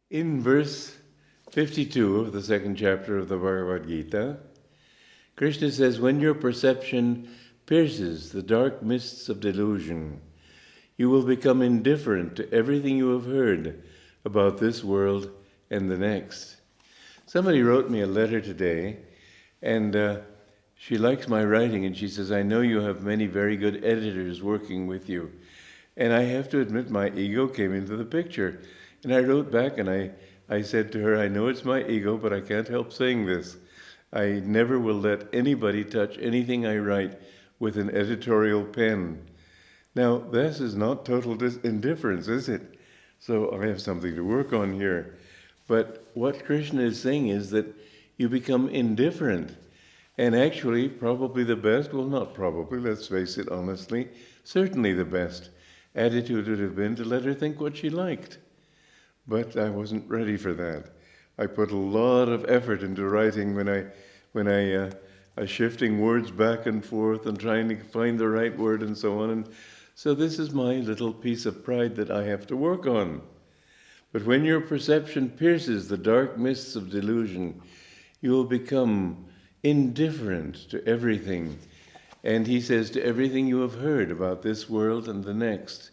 In verse 52 of the second chapter of the Bhagavad Gita, Krishna says, when your perception pierces the dark mists of delusion, you will become indifferent to everything you have heard about this world and the next. Somebody wrote me a letter today, and she likes my writing, and she says, I know you have many very good editors working with you. And I have to admit, my ego came into the picture. And I wrote back and I said to her, I know it's my ego, but I can't help saying this. I never will let anybody touch anything I write with an editorial pen. Now, this is not total indifference, is it? So I have something to work on here. But what Krishna is saying is that you become indifferent. And actually, probably the best, well, not probably, let's face it honestly, certainly the best attitude would have been to let her think what she liked. But I wasn't ready for that. I put a lot of effort into writing when I shifting words back and forth and trying to find the right word and so on. And so this is my little piece of pride that I have to work on. But when your perception pierces the dark mists of delusion, you will become indifferent to everything. And he says, to everything you have heard about this world and the next.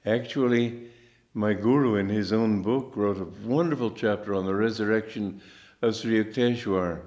Actually, my guru in his own book wrote a wonderful chapter on the resurrection of Sri Yukteswar.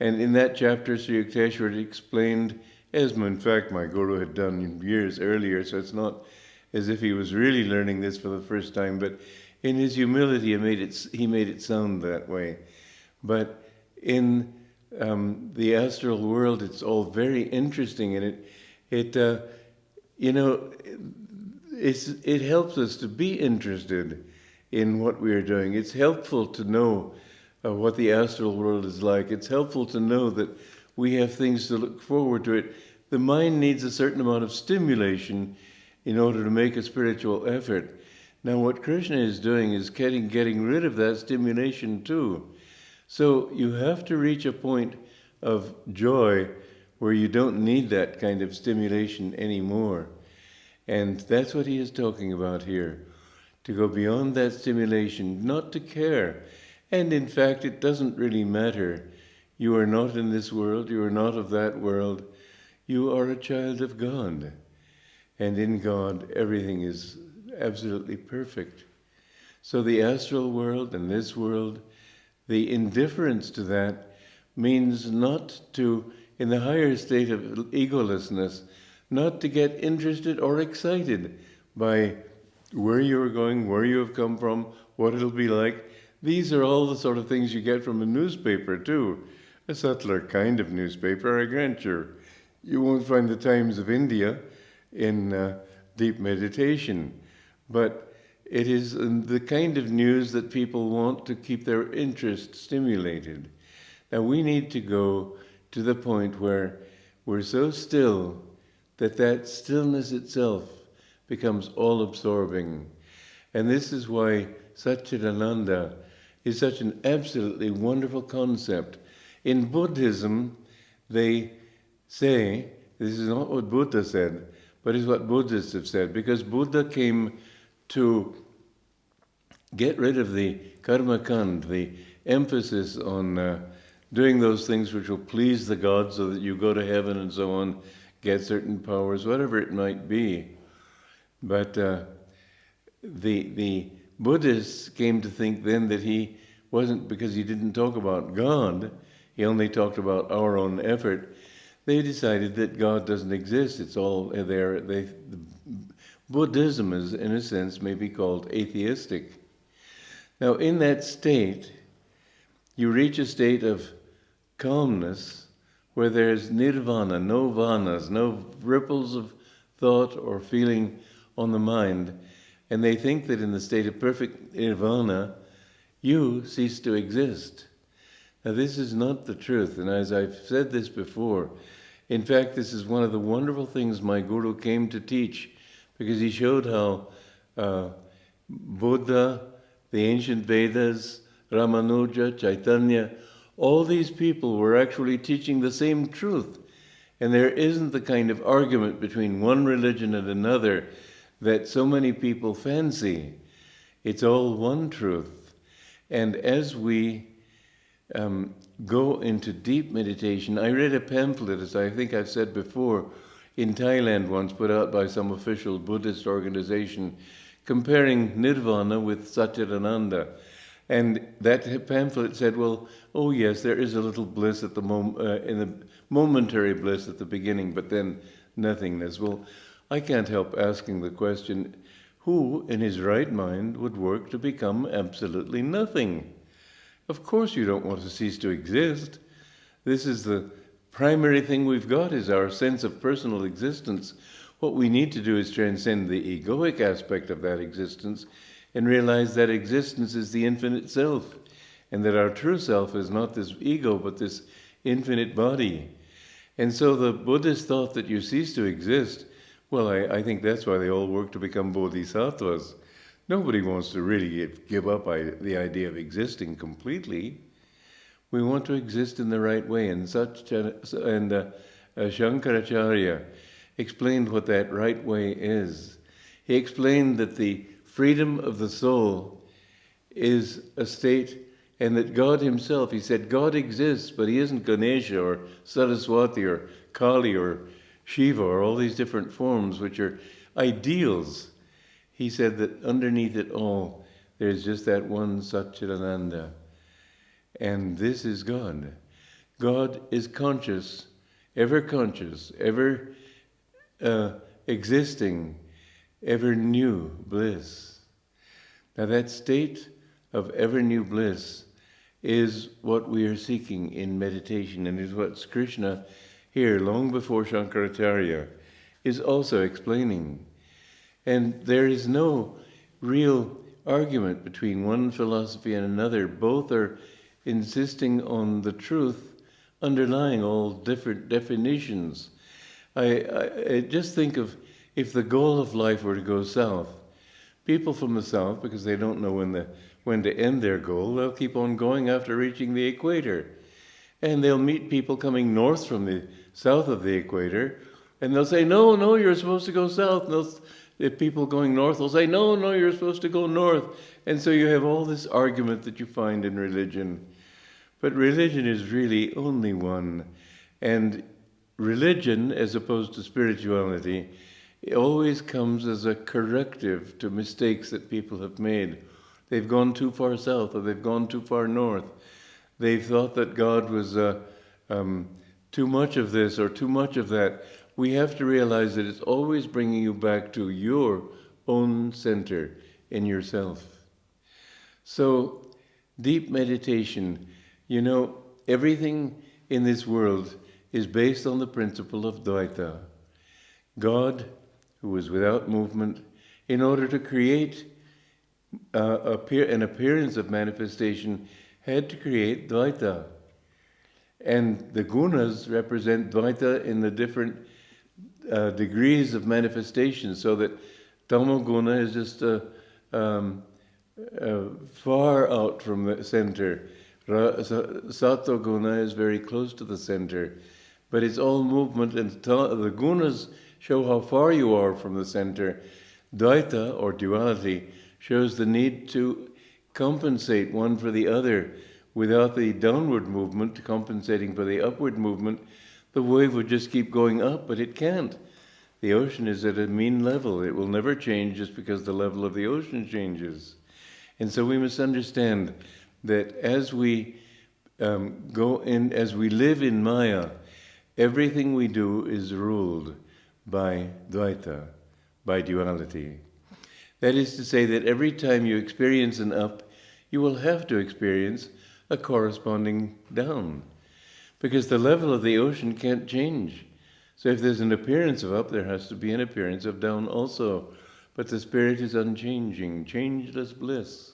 And in that chapter, Sri Yukteswar explained, as in fact my guru had done years earlier, so it's not as if he was really learning this for the first time, but in his humility he made it sound that way. But in the astral world, it's all very interesting, and it helps us to be interested in what we are doing. It's helpful to know what the astral world is like. It's helpful to know that we have things to look forward to it. The mind needs a certain amount of stimulation in order to make a spiritual effort. Now, what Krishna is doing is getting rid of that stimulation too. So you have to reach a point of joy where you don't need that kind of stimulation anymore. And that's what he is talking about here, to go beyond that stimulation, not to care. And in fact, it doesn't really matter. You are not in this world, you are not of that world. You are a child of God. And in God, everything is absolutely perfect. So the astral world and this world, the indifference to that means not to, in the higher state of egolessness, not to get interested or excited by where you are going, where you have come from, what it'll be like. These are all the sort of things you get from a newspaper too. A subtler kind of newspaper, I grant you. You won't find the Times of India in deep meditation. But it is the kind of news that people want to keep their interest stimulated. Now we need to go to the point where we're so still that stillness itself becomes all-absorbing. And this is why Sachitanda is such an absolutely wonderful concept. In Buddhism, they say, this is not what Buddha said, but is what Buddhists have said, because Buddha came to get rid of the karma kand, the emphasis on doing those things which will please the gods so that you go to heaven and so on, get certain powers, whatever it might be. But the Buddhists came to think then that he wasn't, because he didn't talk about God, he only talked about our own effort. They decided that God doesn't exist, it's all there. Buddhism is, in a sense, may be called atheistic. Now, in that state, you reach a state of calmness where there's nirvana, no vanas, no ripples of thought or feeling on the mind. And they think that in the state of perfect nirvana, you cease to exist. Now, this is not the truth, and as I've said this before, in fact, this is one of the wonderful things my guru came to teach, because he showed how Buddha, the ancient Vedas, Ramanuja, Chaitanya, all these people were actually teaching the same truth. And there isn't the kind of argument between one religion and another that so many people fancy. It's all one truth. And as we go into deep meditation, I read a pamphlet, as I think I've said before, in Thailand once, put out by some official Buddhist organization, comparing nirvana with Sachitanda. And that pamphlet said, well, oh yes, there is a little bliss at the in the momentary bliss at the beginning, but then nothingness. Well, I can't help asking the question, who in his right mind would work to become absolutely nothing? Of course you don't want to cease to exist. This is the primary thing we've got, is our sense of personal existence. What we need to do is transcend the egoic aspect of that existence and realize that existence is the infinite self, and that our true self is not this ego, but this infinite body. And so the Buddhists thought that you cease to exist. Well, I think that's why they all work to become bodhisattvas. Nobody wants to really give up the idea of existing completely. We want to exist in the right way, and Shankaracharya explained what that right way is. He explained that the freedom of the soul is a state, and that God himself, he said, God exists, but he isn't Ganesha or Saraswati or Kali or Shiva or all these different forms which are ideals. He said that underneath it all, there's just that one Sachitanda. And this is God. God is conscious, ever existing, ever new bliss. Now that state of ever new bliss is what we are seeking in meditation, and is what Krishna here, long before Shankaracharya, is also explaining. And there is no real argument between one philosophy and another. Both are insisting on the truth underlying all different definitions. I just think of, if the goal of life were to go south, people from the south, because they don't know when to end their goal, they'll keep on going after reaching the equator. And they'll meet people coming north from the south of the equator, and they'll say, no, you're supposed to go south. And the people going north will say, no, you're supposed to go north. And so you have all this argument that you find in religion. But religion is really only one. And religion, as opposed to spirituality, it always comes as a corrective to mistakes that people have made. They've gone too far south, or they've gone too far north. They've thought that God was too much of this or too much of that. We have to realize that it's always bringing you back to your own center in yourself. So, deep meditation, everything in this world is based on the principle of Dvaita. God, who is without movement, in order to create an appearance of manifestation, had to create Dvaita. And the gunas represent Dvaita in the different degrees of manifestation, so that Tamoguna is just far out from the center. Sattva-guna is very close to the center. But it's all movement, and the gunas show how far you are from the center. Dvaita, or duality, shows the need to compensate one for the other. Without the downward movement compensating for the upward movement, the wave would just keep going up, but it can't. The ocean is at a mean level. It will never change just because the level of the ocean changes. And so we must understand that as we as we live in Maya, everything we do is ruled by Dvaita, by duality. That is to say that every time you experience an up, you will have to experience a corresponding down, because the level of the ocean can't change. So if there's an appearance of up, there has to be an appearance of down also. But the spirit is unchanging, changeless bliss.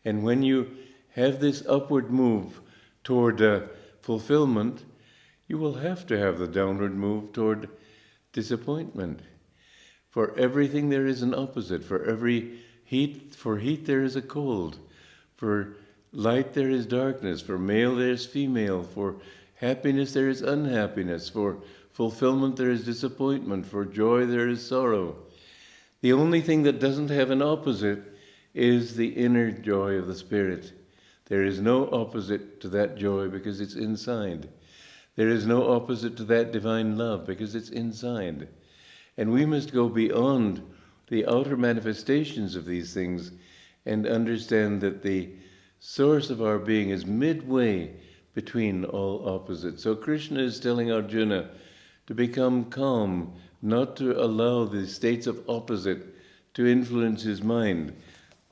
And when you have this upward move toward fulfillment, you will have to have the downward move toward disappointment. For everything there is an opposite. For heat there is a cold. For light there is darkness. For male there is female. For happiness there is unhappiness. For fulfillment there is disappointment. For joy there is sorrow. The only thing that doesn't have an opposite is the inner joy of the spirit. There is no opposite to that joy because it's inside. There is no opposite to that divine love because it's inside. And we must go beyond the outer manifestations of these things and understand that the source of our being is midway between all opposites. So Krishna is telling Arjuna to become calm, not to allow the states of opposite to influence his mind,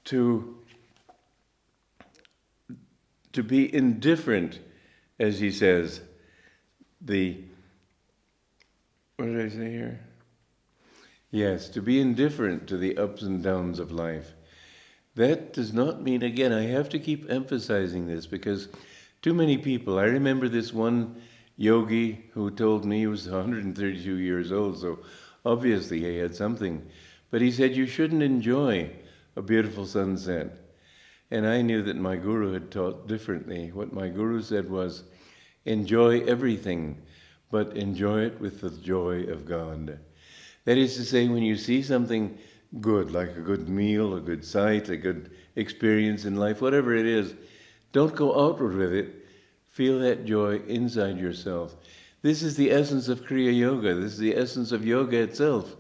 to be indifferent, as he says. What did I say here? Yes, to be indifferent to the ups and downs of life. That does not mean, again, I have to keep emphasizing this because too many people, I remember this one yogi who told me, he was 132 years old, so obviously he had something, but he said you shouldn't enjoy a beautiful sunset. And I knew that my guru had taught differently. What my guru said was, enjoy everything, but enjoy it with the joy of God. That is to say, when you see something good, like a good meal, a good sight, a good experience in life, whatever it is, don't go outward with it. Feel that joy inside yourself. This is the essence of Kriya Yoga. This is the essence of yoga itself,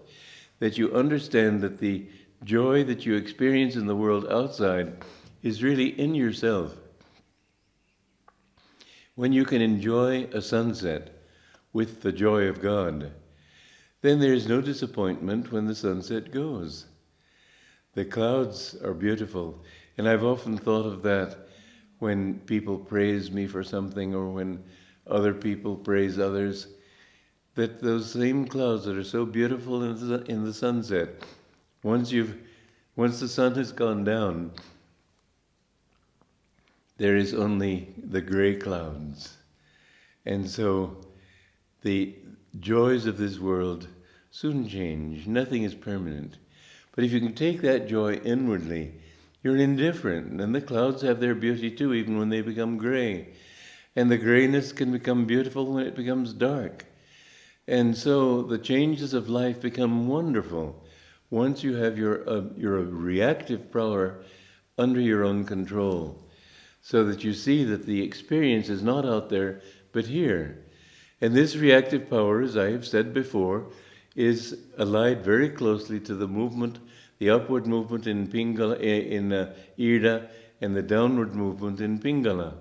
that you understand that the joy that you experience in the world outside is really in yourself. When you can enjoy a sunset with the joy of God, then there is no disappointment when the sunset goes. The clouds are beautiful, and I've often thought of that when people praise me for something or when other people praise others, that those same clouds that are so beautiful in the sunset, once the sun has gone down, there is only the gray clouds. And so the joys of this world soon change. Nothing is permanent. But if you can take that joy inwardly, you're indifferent, and the clouds have their beauty too, even when they become gray. And the grayness can become beautiful when it becomes dark. And so the changes of life become wonderful once you have your reactive power under your own control, so that you see that the experience is not out there, but here. And this reactive power, as I have said before, is allied very closely to the movement, the upward movement in Pingala, in Irda, and the downward movement in Pingala.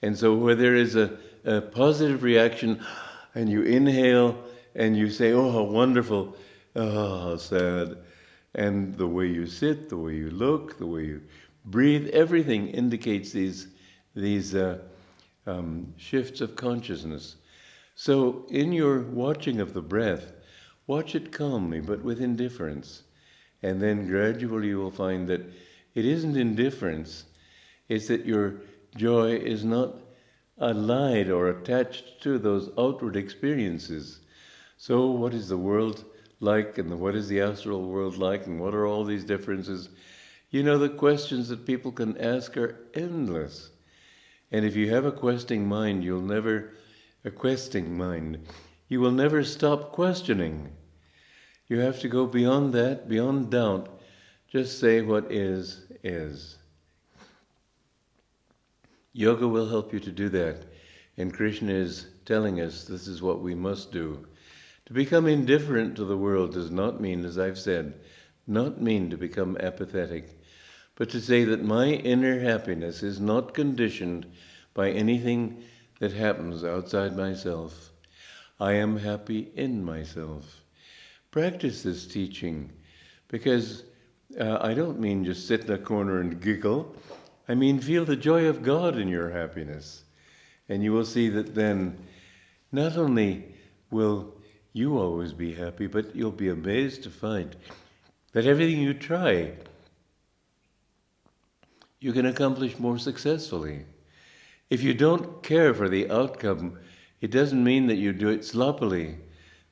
And so where there is a positive reaction, and you inhale, and you say, oh, how wonderful, oh, how sad. And the way you sit, the way you look, the way you breathe, everything indicates these shifts of consciousness. So in your watching of the breath, watch it calmly, but with indifference. And then gradually you will find that it isn't indifference, it's that your joy is not allied or attached to those outward experiences. So what is the world like, and what is the astral world like, and what are all these differences? You know, the questions that people can ask are endless. And if you have a questing mind, you will never stop questioning. You have to go beyond that, beyond doubt. Just say what is. Yoga will help you to do that. And Krishna is telling us this is what we must do. To become indifferent to the world does not mean, as I've said, not mean to become apathetic, but to say that my inner happiness is not conditioned by anything that happens outside myself. I am happy in myself. Practice this teaching, because I don't mean just sit in a corner and giggle. I mean feel the joy of God in your happiness. And you will see that then not only will you always be happy, but you'll be amazed to find that everything you try, you can accomplish more successfully. If you don't care for the outcome, it doesn't mean that you do it sloppily.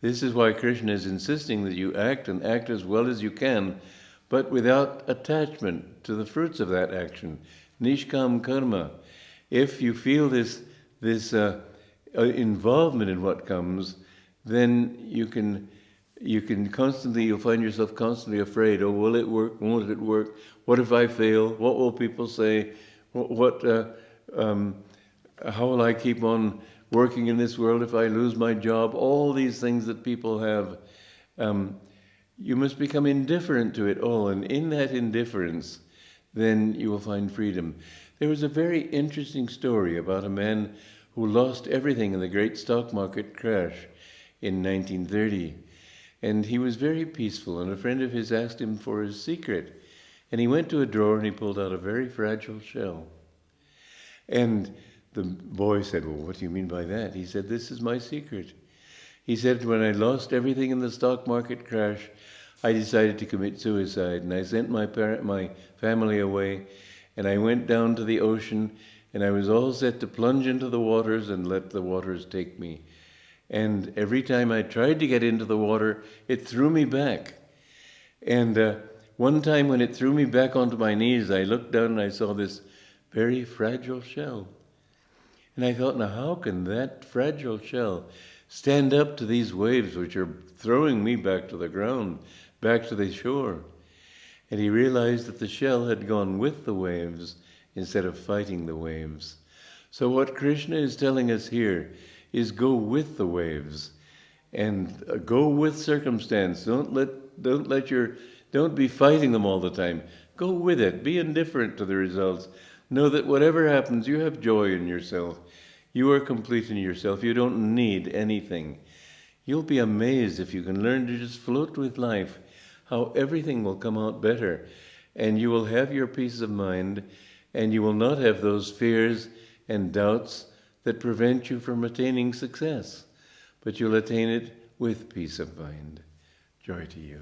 This is why Krishna is insisting that you act and act as well as you can, but without attachment to the fruits of that action. Nishkam karma. If you feel this involvement in what comes, then you'll find yourself constantly afraid. Oh, will it work? Won't it work? What if I fail? What will people say? How will I keep on working in this world if I lose my job? All these things that people have. You must become indifferent to it all, and in that indifference, then you will find freedom. There was a very interesting story about a man who lost everything in the great stock market crash in 1930. And he was very peaceful, and a friend of his asked him for his secret. And he went to a drawer and he pulled out a very fragile shell. And the boy said, "Well, what do you mean by that?" He said, "This is my secret." He said, "When I lost everything in the stock market crash, I decided to commit suicide, and I sent my family away, and I went down to the ocean, and I was all set to plunge into the waters and let the waters take me. And every time I tried to get into the water, it threw me back. And one time when it threw me back onto my knees, I looked down and I saw this very fragile shell. And I thought, now how can that fragile shell stand up to these waves which are throwing me back to the ground, back to the shore?" And he realized that the shell had gone with the waves instead of fighting the waves. So what Krishna is telling us here is go with the waves and go with circumstance. Don't be fighting them all the time. Go with it. Be indifferent to the results. Know that whatever happens, you have joy in yourself. You are complete in yourself. You don't need anything. You'll be amazed if you can learn to just float with life, how everything will come out better. And you will have your peace of mind, and you will not have those fears and doubts that prevent you from attaining success. But you'll attain it with peace of mind. Joy to you.